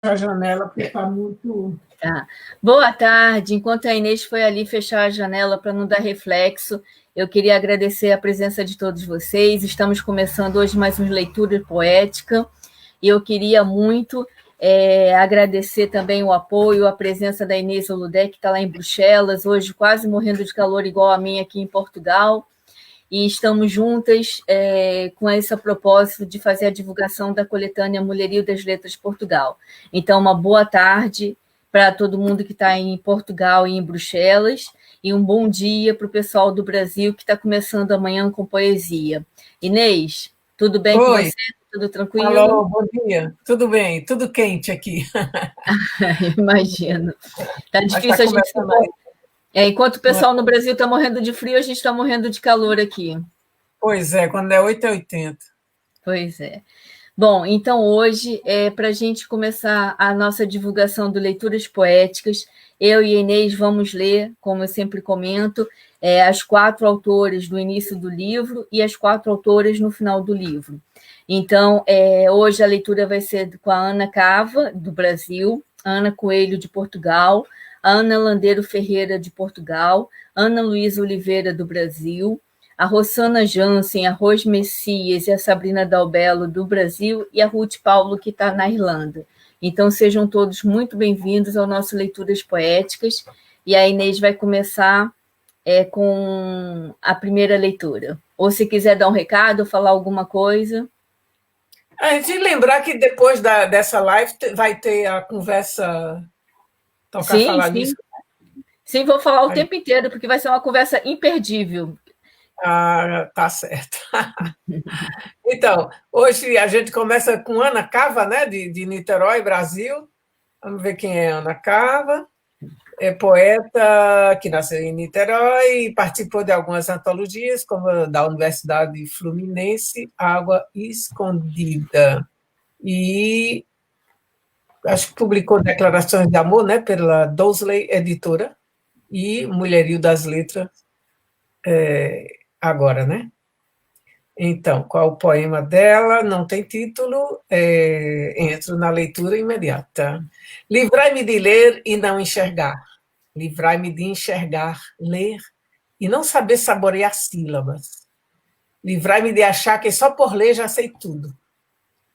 a janela, porque está muito. Tá. Boa tarde. Enquanto a Inês foi ali fechar a janela para não dar reflexo, eu queria agradecer a presença de todos vocês. Estamos começando hoje mais uma leitura poética e eu queria muito agradecer também o apoio, a presença da Inês Oludé, que está lá em Bruxelas, hoje quase morrendo de calor igual a mim aqui em Portugal. E estamos juntas com esse propósito de fazer a divulgação da coletânea Mulherio das Letras Portugal. Então, uma boa tarde para todo mundo que está em Portugal e em Bruxelas, e um bom dia para o pessoal do Brasil que está começando amanhã com poesia. Inês, tudo bem com Oi, você? Tudo tranquilo? alô, bom dia. Tudo bem? Tudo quente aqui. Imagino. Está Mas está difícil a gente se começando pôr. aí, Enquanto o não é? pessoal no Brasil está morrendo de frio, a gente está morrendo de calor aqui. Pois é, quando é 8 é 80. Pois é. Bom, então hoje, para a gente começar a nossa divulgação do Leituras Poéticas, eu e a Inês vamos ler, como eu sempre comento, as 4 autoras do início do livro e as 4 autoras no final do livro. Então, hoje a leitura vai ser com a Ana Cava, do Brasil, Ana Coelho, de Portugal, a Ana Landeiro Ferreira, de Portugal, Ana Luísa Oliveira, do Brasil, a Rossana Jansen, a Ros Messias e a Sabrina Dalbello, do Brasil, e a Ruth Paulo, que está na Irlanda. Então, sejam todos muito bem-vindos ao nosso Leituras Poéticas, e a Inês vai começar com a primeira leitura. Ou se quiser dar um recado, falar alguma coisa. A gente lembrar que depois dessa live vai ter a conversa, tocar Sim, falar nisso. sim. Sim, vou falar o Aí, tempo inteiro, porque vai ser uma conversa imperdível. tá certo. Então, hoje a gente começa com Ana Cava, né, de Niterói, Brasil. Vamos ver quem é Ana Cava. É poeta que nasceu em Niterói e participou de algumas antologias, como a da Universidade Fluminense, Água Escondida. E acho que publicou Declarações de Amor, né, pela Dousley Editora, e Mulherio das Letras, agora, né? Então, qual o poema dela? Não tem título, entro na leitura imediata. Livrai-me de ler e não enxergar. Livrai-me de enxergar, ler e não saber saborear sílabas. Livrai-me de achar que só por ler já sei tudo,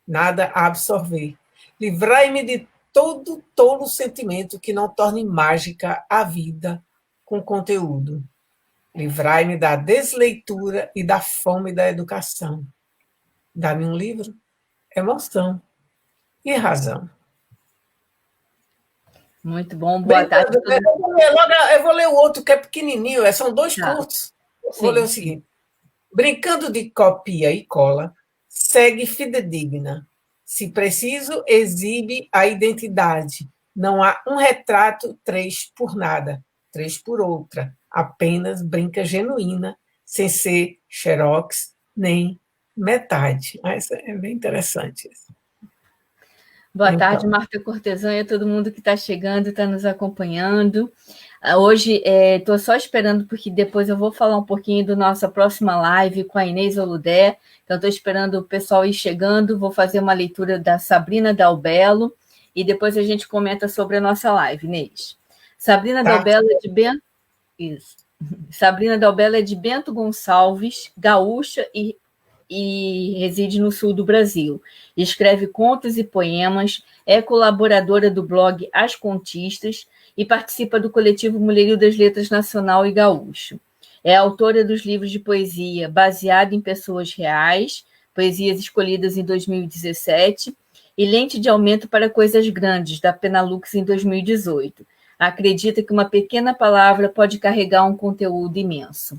nada a absorver. Livrai-me de todo tolo sentimento que não torne mágica a vida com conteúdo. Livrai-me da desleitura e da fome da educação. Dá-me um livro, emoção e razão. Muito bom, boa tarde Brincando, a todo eu vou ler o outro que é pequenininho, são 2 mundo. curtos. Vou ler Sim. o seguinte. Brincando de copia e cola, segue fidedigna. Se preciso, exibe a identidade. Não há um retrato 3 por nada, 3 por outra. Apenas brinca genuína, sem ser xerox nem metade. Mas é bem interessante isso. Boa tarde, Então, Marta Cortesã e a todo mundo que está chegando e está nos acompanhando. Hoje estou só esperando, porque depois eu vou falar um pouquinho da nossa próxima live com a Inês Oludé. Então, estou esperando o pessoal ir chegando. Vou fazer uma leitura da Sabrina Dalbello e depois a gente comenta sobre a nossa live, Inês. Sabrina tá. Dalbello é de Bento. Isso. Sabrina Dalbello é de Bento Gonçalves, gaúcha e reside no sul do Brasil. Escreve contos e poemas, é colaboradora do blog As Contistas e participa do coletivo Mulherio das Letras Nacional e Gaúcho. É autora dos livros de poesia Baseado em Pessoas Reais, poesias escolhidas em 2017, e Lente de Aumento para Coisas Grandes, da Penalux, em 2018. Acredita que uma pequena palavra pode carregar um conteúdo imenso.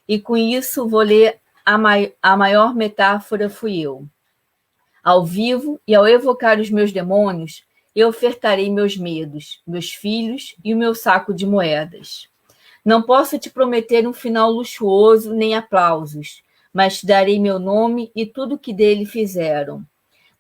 E com isso vou ler a maior metáfora fui eu. Ao vivo e ao evocar os meus demônios, eu ofertarei meus medos, meus filhos e o meu saco de moedas. Não posso te prometer um final luxuoso nem aplausos, mas te darei meu nome e tudo o que dele fizeram.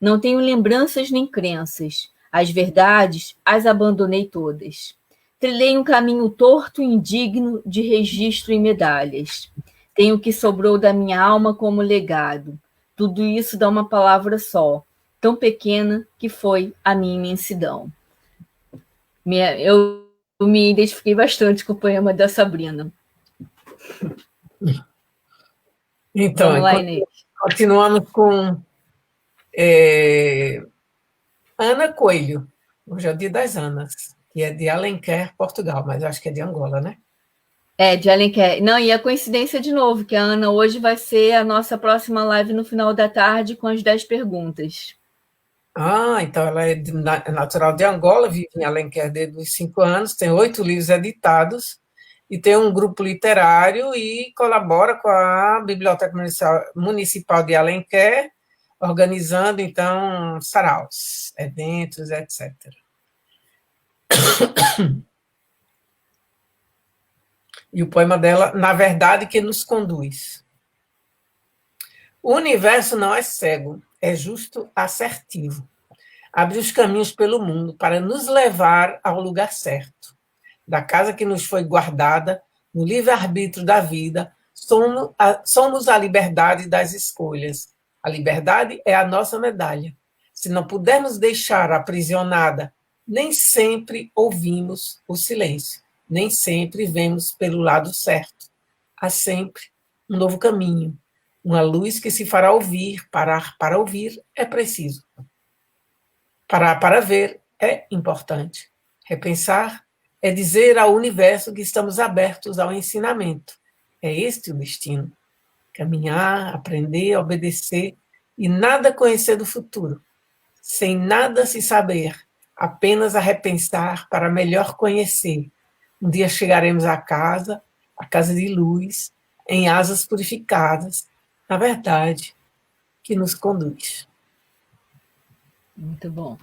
Não tenho lembranças nem crenças. As verdades as abandonei todas. Trilhei um caminho torto e indigno de registro e medalhas. Tenho o que sobrou da minha alma como legado. Tudo isso dá uma palavra só. tão pequena que foi a minha imensidão. Eu me identifiquei bastante com o poema da Sabrina. Então, vamos lá, Inês. Continuamos com Ana Coelho, hoje é o dia das Anas, que é de Alenquer, Portugal, mas eu acho que é de Angola, né? De Alenquer. Não, e a coincidência de novo, que a Ana hoje vai ser a nossa próxima live no final da tarde com as 10 perguntas. Então ela é natural de Angola, vive em Alenquer desde os 5 anos, tem 8 livros editados e tem um grupo literário e colabora com a Biblioteca Municipal de Alenquer, organizando, então, saraus, eventos, etc. E o poema dela, Na Verdade que Nos Conduz. O universo não é cego, é justo assertivo. Abre os caminhos pelo mundo para nos levar ao lugar certo. Da casa que nos foi guardada, no livre-arbítrio da vida, somos a liberdade das escolhas. A liberdade é a nossa medalha. Se não pudermos deixar aprisionada, nem sempre ouvimos o silêncio, nem sempre vemos pelo lado certo. Há sempre um novo caminho, uma luz que se fará ouvir. Parar para ouvir é preciso. Parar para ver é importante. Repensar é dizer ao universo que estamos abertos ao ensinamento. É este o destino. Caminhar, aprender, obedecer e nada conhecer do futuro. Sem nada se saber, apenas a repensar para melhor conhecer. Um dia chegaremos à casa de luz, em asas purificadas, na verdade, que nos conduz. Muito bom.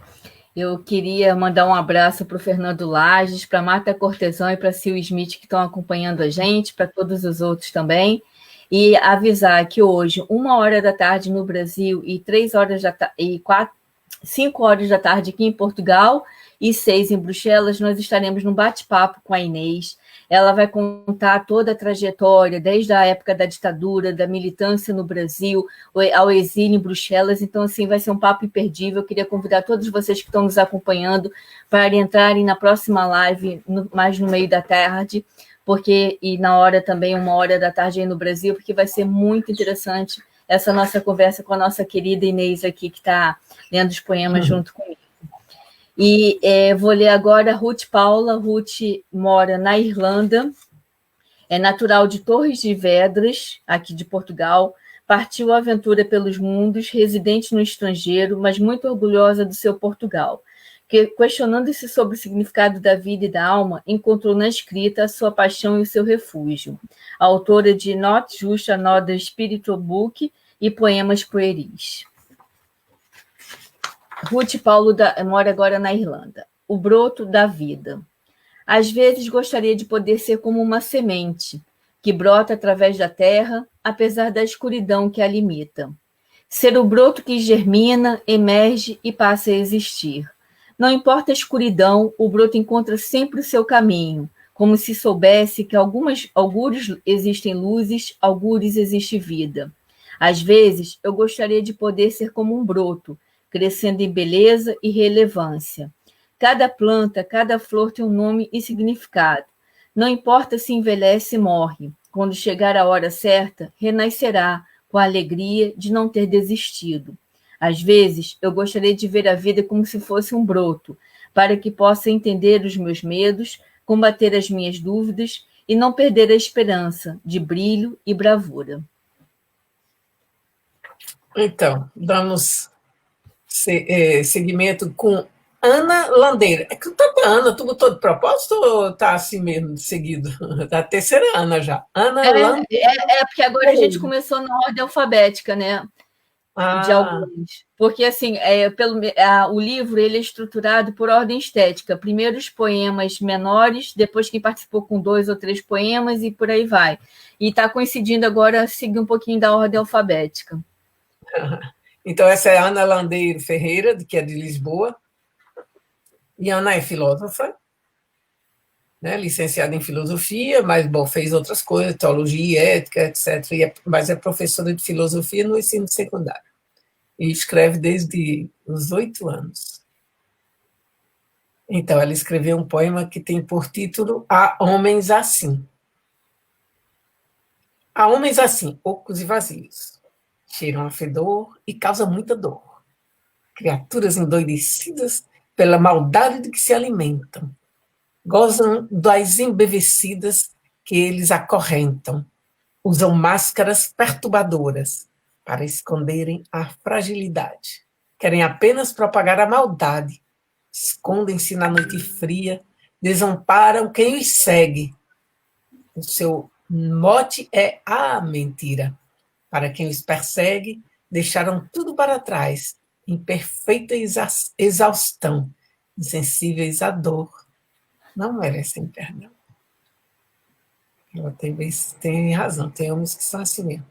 Eu queria mandar um abraço para o Fernando Lages, para a Marta Cortesão e para a Sil Smith, que estão acompanhando a gente, para todos os outros também. E avisar que hoje, 1h da tarde no Brasil e 5 horas da tarde aqui em Portugal e 6 em Bruxelas, nós estaremos num bate-papo com a Inês. Ela vai contar toda a trajetória, desde a época da ditadura, da militância no Brasil, ao exílio em Bruxelas. Então, assim, vai ser um papo imperdível. Eu queria convidar todos vocês que estão nos acompanhando para entrarem na próxima live, mais no meio da tarde, e na hora também, 1h da tarde aí no Brasil, porque vai ser muito interessante essa nossa conversa com a nossa querida Inês aqui, que está lendo os poemas junto comigo. E vou ler agora Ruth Paula. Ruth mora na Irlanda, é natural de Torres de Vedras, aqui de Portugal, partiu a aventura pelos mundos, residente no estrangeiro, mas muito orgulhosa do seu Portugal, que, questionando-se sobre o significado da vida e da alma, encontrou na escrita a sua paixão e o seu refúgio. A autora de Not Just Another Spiritual Book e poemas pueris. Ruth Paulo mora agora na Irlanda. O broto da vida. Às vezes gostaria de poder ser como uma semente que brota através da terra, apesar da escuridão que a limita. Ser o broto que germina, emerge e passa a existir. Não importa a escuridão, o broto encontra sempre o seu caminho, como se soubesse que algures existem luzes, algures existe vida. Às vezes, eu gostaria de poder ser como um broto, crescendo em beleza e relevância. Cada planta, cada flor tem um nome e significado. Não importa se envelhece e morre. Quando chegar a hora certa, renascerá com a alegria de não ter desistido. Às vezes, eu gostaria de ver a vida como se fosse um broto, para que possa entender os meus medos, combater as minhas dúvidas e não perder a esperança de brilho e bravura. Então, damos seguimento com Ana Landeira. É que tanta Ana, tu botou de propósito ou tá assim mesmo, seguido? Da terceira Ana já. Ana Landeira. Porque agora a gente começou na ordem alfabética, né? De alguns. Porque, assim, o livro ele é estruturado por ordem estética. Primeiro os poemas menores, depois quem participou com 2 ou 3 poemas e por aí vai. E está coincidindo agora, seguir um pouquinho da ordem alfabética. Então, essa é a Ana Landeiro Ferreira, que é de Lisboa. E a Ana é filósofa, né, licenciada em filosofia, mas, bom, fez outras coisas, teologia, ética, etc., mas é professora de filosofia no ensino secundário. e escreve desde os 8 anos. Então, ela escreveu um poema que tem por título Há Homens Assim. Há homens assim, ocos e vazios, cheiram a fedor e causam muita dor. Criaturas endoidecidas pela maldade de que se alimentam, gozam das embevecidas que eles acorrentam, usam máscaras perturbadoras para esconderem a fragilidade. Querem apenas propagar a maldade, escondem-se na noite fria, desamparam quem os segue. O seu mote é a mentira. Para quem os persegue, deixaram tudo para trás, em perfeita exaustão, insensíveis à dor, não merecem perdão. Ela tem razão, tem homens que são assim mesmo.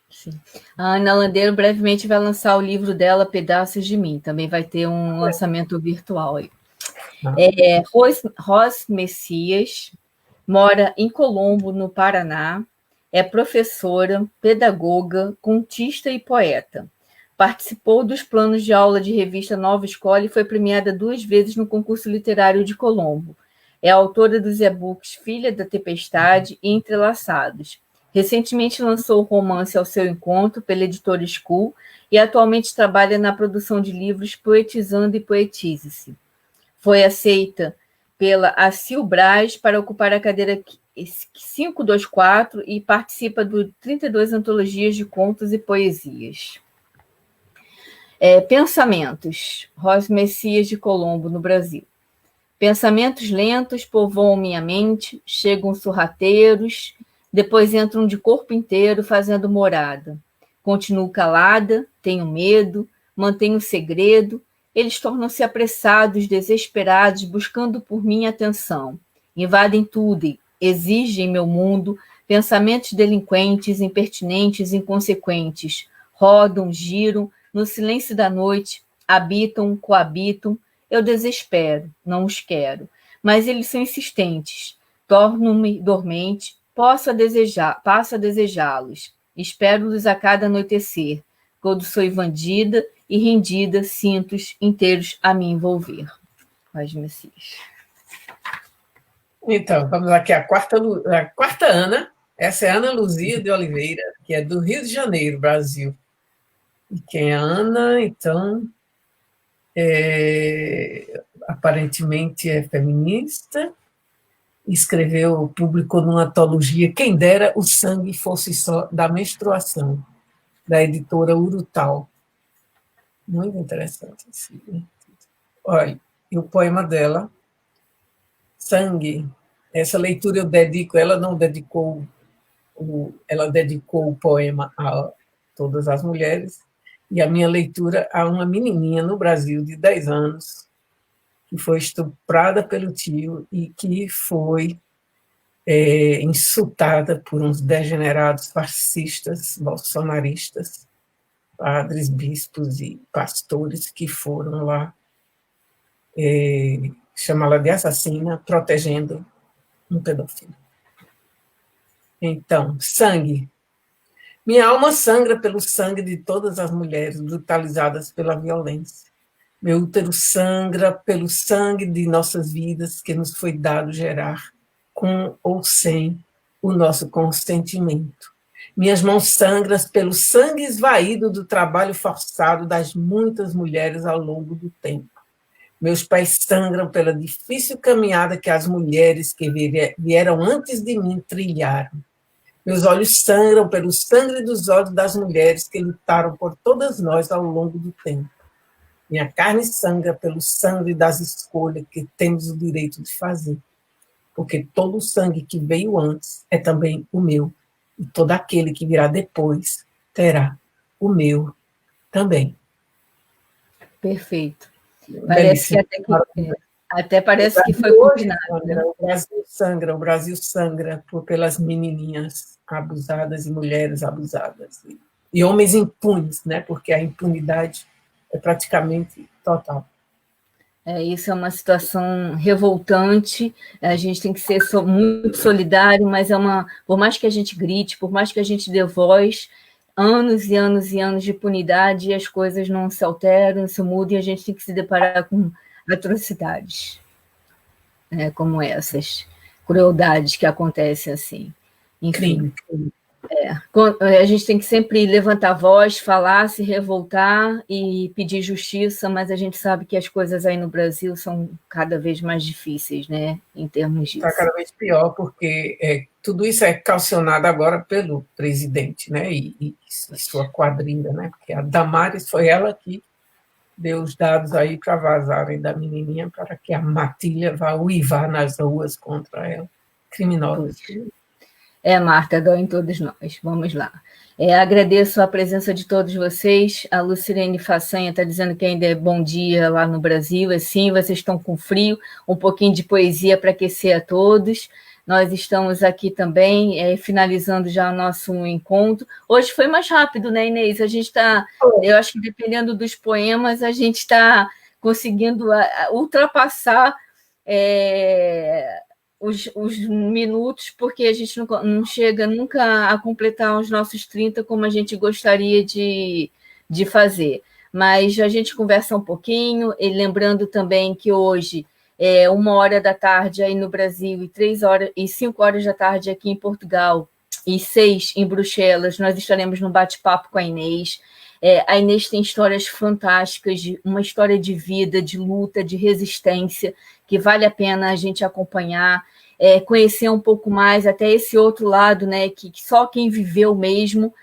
Sim. A Ana Landeiro brevemente vai lançar o livro dela, Pedaços de Mim. Também vai ter um lançamento virtual aí. Ros Messias mora em Colombo, no Paraná. É professora, pedagoga, contista e poeta. Participou dos planos de aula de revista Nova Escola e foi premiada 2 vezes no concurso literário de Colombo. É autora dos e-books Filha da Tempestade e Entrelaçados. Recentemente lançou o romance Ao Seu Encontro pela editora School e atualmente trabalha na produção de livros Poetizando e Poetize-se. Foi aceita pela Acil Braz para ocupar a cadeira 524 e participa de 32 antologias de contos e poesias. Pensamentos. Ros Messias de Colombo, no Brasil. Pensamentos lentos povoam minha mente, chegam sorrateiros, depois entram de corpo inteiro fazendo morada. Continuo calada, tenho medo, mantenho segredo, eles tornam-se apressados, desesperados, buscando por minha atenção. Invadem tudo, exigem meu mundo, pensamentos delinquentes, impertinentes, inconsequentes. Rodam, giram, no silêncio da noite, habitam, coabitam. Eu desespero, não os quero. Mas eles são insistentes. Torno-me dormente, passo a desejá-los. Espero-los a cada anoitecer. Quando sou invadida e rendida, cintos inteiros a me envolver. Ros Messias. Então, vamos aqui a quarta Ana. Essa é Ana Luzia de Oliveira, que é do Rio de Janeiro, Brasil. E quem é a Ana, então, aparentemente é feminista, publicou numa antologia Quem Dera o Sangue Fosse Só da Menstruação, da editora Urutau. Muito interessante. Assim. Olha, e o poema dela, Sangue, essa leitura eu dedico, ela dedicou o poema a todas as mulheres, e a minha leitura a uma menininha no Brasil de 10 anos, que foi estuprada pelo tio e que foi insultada por uns degenerados fascistas, bolsonaristas, padres, bispos e pastores que foram lá chamá-la de assassina, protegendo um pedófilo. Então, sangue. Minha alma sangra pelo sangue de todas as mulheres brutalizadas pela violência. Meu útero sangra pelo sangue de nossas vidas que nos foi dado gerar, com ou sem o nosso consentimento. Minhas mãos sangram pelo sangue esvaído do trabalho forçado das muitas mulheres ao longo do tempo. Meus pés sangram pela difícil caminhada que as mulheres que vieram antes de mim trilharam. Meus olhos sangram pelo sangue dos olhos das mulheres que lutaram por todas nós ao longo do tempo. Minha carne sangra pelo sangue das escolhas que temos o direito de fazer. Porque todo o sangue que veio antes é também o meu. E todo aquele que virá depois terá o meu também. Perfeito. Parece até parece que foi combinado. Né? O Brasil sangra pelas menininhas abusadas e mulheres abusadas. E homens impunes, né? Porque a impunidade é praticamente total. Isso é uma situação revoltante, a gente tem que ser muito solidário, mas por mais que a gente grite, por mais que a gente dê voz, anos e anos e anos de impunidade e as coisas não se alteram, não se mudam, e a gente tem que se deparar com atrocidades, né, como essas, crueldades que acontecem assim. Enfim, Crime. a gente tem que sempre levantar a voz, falar, se revoltar e pedir justiça, mas a gente sabe que as coisas aí no Brasil são cada vez mais difíceis, né, em termos Está disso. cada vez pior, porque tudo isso é calcionado agora pelo presidente, né? E sua quadrilha, né? Porque a Damares foi ela que deu os dados aí para vazarem da menininha para que a matilha vá uivar nas ruas contra ela. Criminosos. Marta, dói em todos nós. Vamos lá. Agradeço a presença de todos vocês. A Lucilene Façanha está dizendo que ainda é bom dia lá no Brasil. Assim, vocês estão com frio, um pouquinho de poesia para aquecer a todos. Nós estamos aqui também, finalizando já o nosso encontro. Hoje foi mais rápido, né, Inês? A gente está, eu acho que dependendo dos poemas, a gente está conseguindo ultrapassar os minutos, porque a gente não chega nunca a completar os nossos 30 como a gente gostaria de fazer. Mas a gente conversa um pouquinho, e lembrando também que hoje 1h da tarde aí no Brasil e 3h e 5h da tarde aqui em Portugal e 6 em Bruxelas, nós estaremos num bate-papo com a Inês. A Inês tem histórias fantásticas, uma história de vida, de luta, de resistência, que vale a pena a gente acompanhar, conhecer um pouco mais, até esse outro lado, né, que só quem viveu mesmo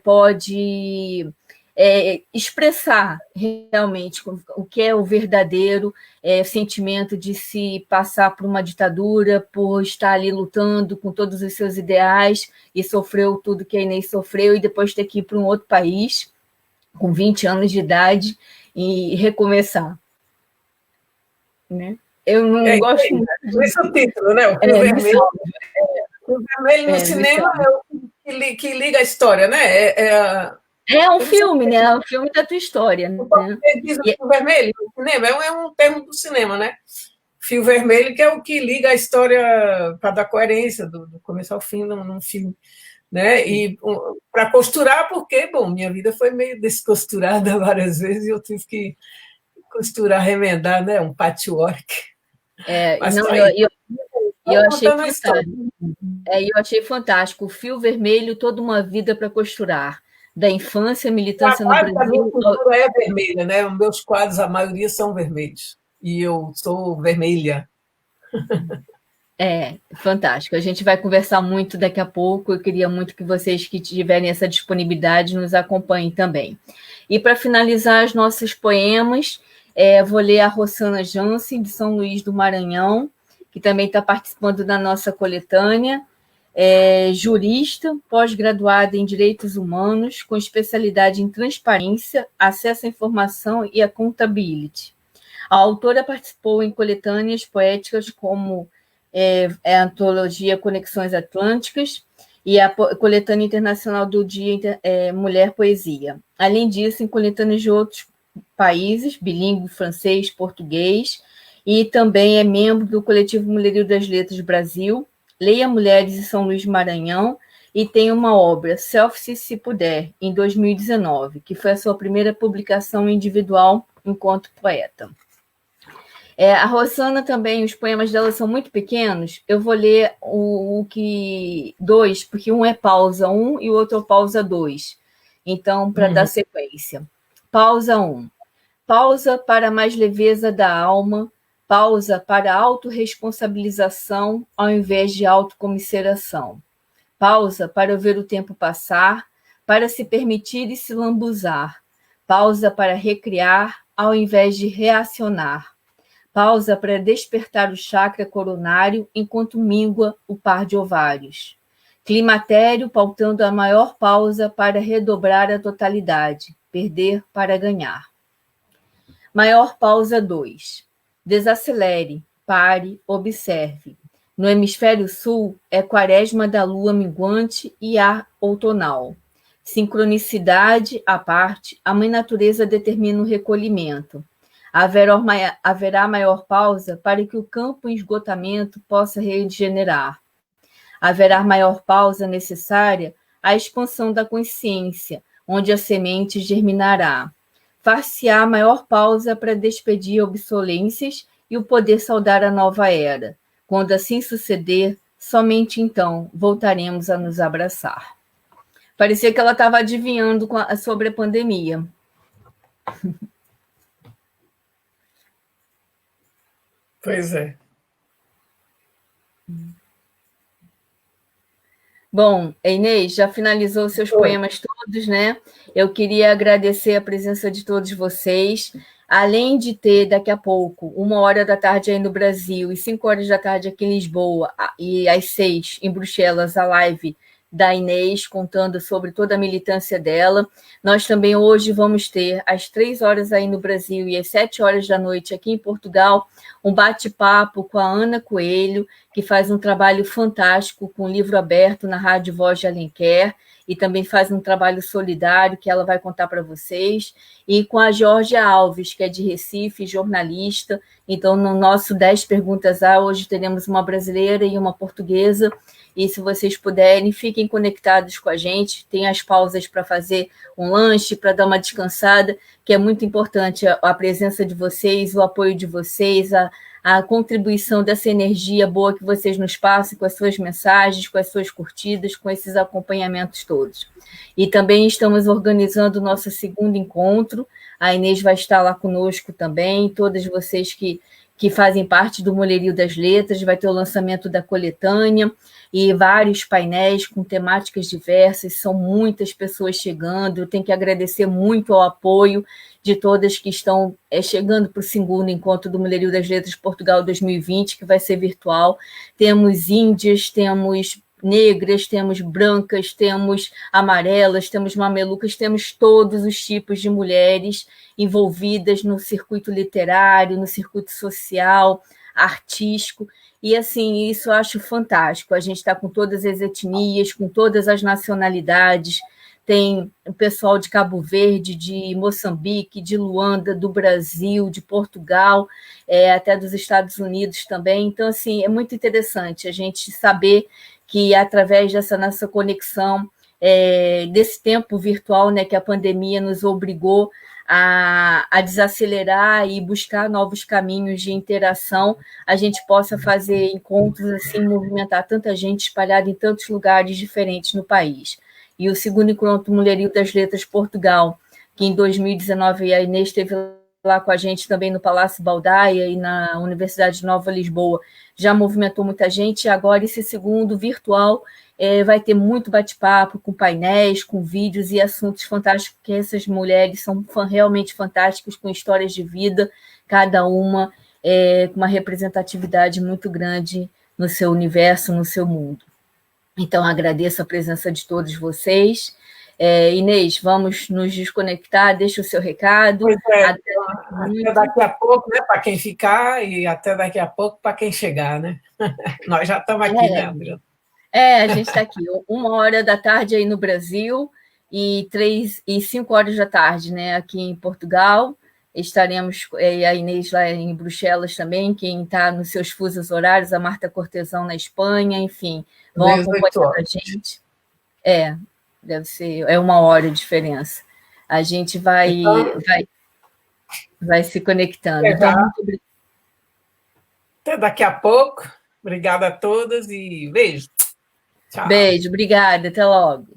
pode expressar realmente o que é o verdadeiro sentimento de se passar por uma ditadura, por estar ali lutando com todos os seus ideais e sofreu tudo que a Inês sofreu e depois ter que ir para um outro país com 20 anos de idade e recomeçar, né? Eu não gosto muito de... Esse é o título, né? O Fio Vermelho. O Vermelho no cinema é o que liga a história, né? Um filme, né? É um filme da tua história, né? Diz o Fio Vermelho no cinema é um termo do cinema, né? Fio vermelho, que é o que liga a história para dar coerência do começo ao fim num filme. Né? E para costurar, porque, bom, minha vida foi meio descosturada várias vezes e eu tive que costurar, remendar, né? Um patchwork. Mas não, tá aí. eu achei fantástico. Eu achei fantástico. O Fio Vermelho, toda uma vida para costurar. Da infância, militância no Brasil. A minha cultura é vermelha, né? Os meus quadros, a maioria são vermelhos. E eu sou vermelha. Fantástico. A gente vai conversar muito daqui a pouco. Eu queria muito que vocês que tiverem essa disponibilidade nos acompanhem também. E para finalizar os nossos poemas, vou ler a Rossana Jansen, de São Luís do Maranhão, que também está participando da nossa coletânea. Jurista, pós-graduada em Direitos Humanos, com especialidade em transparência, acesso à informação e accountability. A autora participou em coletâneas poéticas como a antologia Conexões Atlânticas e a coletânea internacional do Dia Mulher Poesia. Além disso, em coletâneas de outros países, bilíngue, francês, português, e também é membro do Coletivo Mulherio das Letras Brasil, Leia Mulheres em São Luís do Maranhão, e tem uma obra, Selfie Se Puder, em 2019, que foi a sua primeira publicação individual enquanto poeta. A Rossana também, os poemas dela são muito pequenos. Eu vou ler dois, porque um é pausa 1 e o outro é pausa 2. Então, para dar sequência. Pausa 1. Pausa para mais leveza da alma, pausa para autorresponsabilização ao invés de autocomiseração. Pausa para ver o tempo passar, para se permitir e se lambuzar. Pausa para recriar ao invés de reacionar. Pausa para despertar o chakra coronário enquanto mingua o par de ovários. Climatério pautando a maior pausa para redobrar a totalidade, perder para ganhar. Maior pausa 2. Desacelere, pare, observe. No hemisfério sul é quaresma da lua minguante e ar outonal. Sincronicidade à parte, a mãe natureza determina o recolhimento. Haverá maior pausa para que o campo em esgotamento possa regenerar. Haverá maior pausa necessária a expansão da consciência, onde a semente germinará. Far-se-á maior pausa para despedir obsolências e o poder saudar a nova era. Quando assim suceder, somente então voltaremos a nos abraçar. Parecia que ela estava adivinhando sobre a pandemia. Pois é. Bom, Inês, já finalizou seus poemas todos, né? Eu queria agradecer a presença de todos vocês. Além de ter, daqui a pouco, 1h aí no Brasil e 5h aqui em Lisboa, e às 6 em Bruxelas, a live da Inês, contando sobre toda a militância dela. Nós também hoje vamos ter, às 3h aí no Brasil e às 7h aqui em Portugal, um bate-papo com a Ana Coelho, que faz um trabalho fantástico com o livro aberto na Rádio Voz de Alenquer, e também faz um trabalho solidário que ela vai contar para vocês, e com a Georgia Alves, que é de Recife, jornalista. Então, no nosso 10 Perguntas A, hoje teremos uma brasileira e uma portuguesa, e se vocês puderem, fiquem conectados com a gente, tem as pausas para fazer um lanche, para dar uma descansada, que é muito importante a presença de vocês, o apoio de vocês, a contribuição dessa energia boa que vocês nos passam com as suas mensagens, com as suas curtidas, com esses acompanhamentos todos. E também estamos organizando o nosso segundo encontro, a Inês vai estar lá conosco também, todas vocês que fazem parte do Mulherio das Letras, vai ter o lançamento da coletânea e vários painéis com temáticas diversas, são muitas pessoas chegando, eu tenho que agradecer muito ao apoio de todas que estão chegando para o segundo encontro do Mulherio das Letras Portugal 2020, que vai ser virtual. Temos índias, temos negras, temos brancas, temos amarelas, temos mamelucas, temos todos os tipos de mulheres envolvidas no circuito literário, no circuito social, artístico, e assim, isso eu acho fantástico, a gente está com todas as etnias, com todas as nacionalidades, tem o pessoal de Cabo Verde, de Moçambique, de Luanda, do Brasil, de Portugal, até dos Estados Unidos também, então assim, é muito interessante a gente saber que através dessa nossa conexão, desse tempo virtual, né, que a pandemia nos obrigou a desacelerar e buscar novos caminhos de interação, a gente possa fazer encontros assim, movimentar tanta gente espalhada em tantos lugares diferentes no país. E o segundo encontro Mulherio das Letras Portugal, que em 2019 a Inês esteve lá com a gente também no Palácio Baldaia e na Universidade de Nova Lisboa, já movimentou muita gente, e agora esse segundo virtual vai ter muito bate-papo, com painéis, com vídeos e assuntos fantásticos, que essas mulheres são realmente fantásticas, com histórias de vida, cada uma com uma representatividade muito grande no seu universo, no seu mundo. Então, agradeço a presença de todos vocês. Inês, vamos nos desconectar, deixa o seu recado. Até daqui a pouco, né, para quem ficar, e até daqui a pouco para quem chegar, né? Nós já estamos aqui, né, Adriana? A gente está aqui, 1h aí no Brasil e 5h, né, aqui em Portugal. Estaremos, a Inês lá em Bruxelas também, quem está nos seus fusos horários, a Marta Cortesão na Espanha, enfim, vão acompanhar a gente. Deve ser, 1 hora de diferença. A gente vai se conectando. Então, muito obrigada. Até daqui a pouco. Obrigada a todas e beijo. Tchau. Beijo, obrigada, até logo.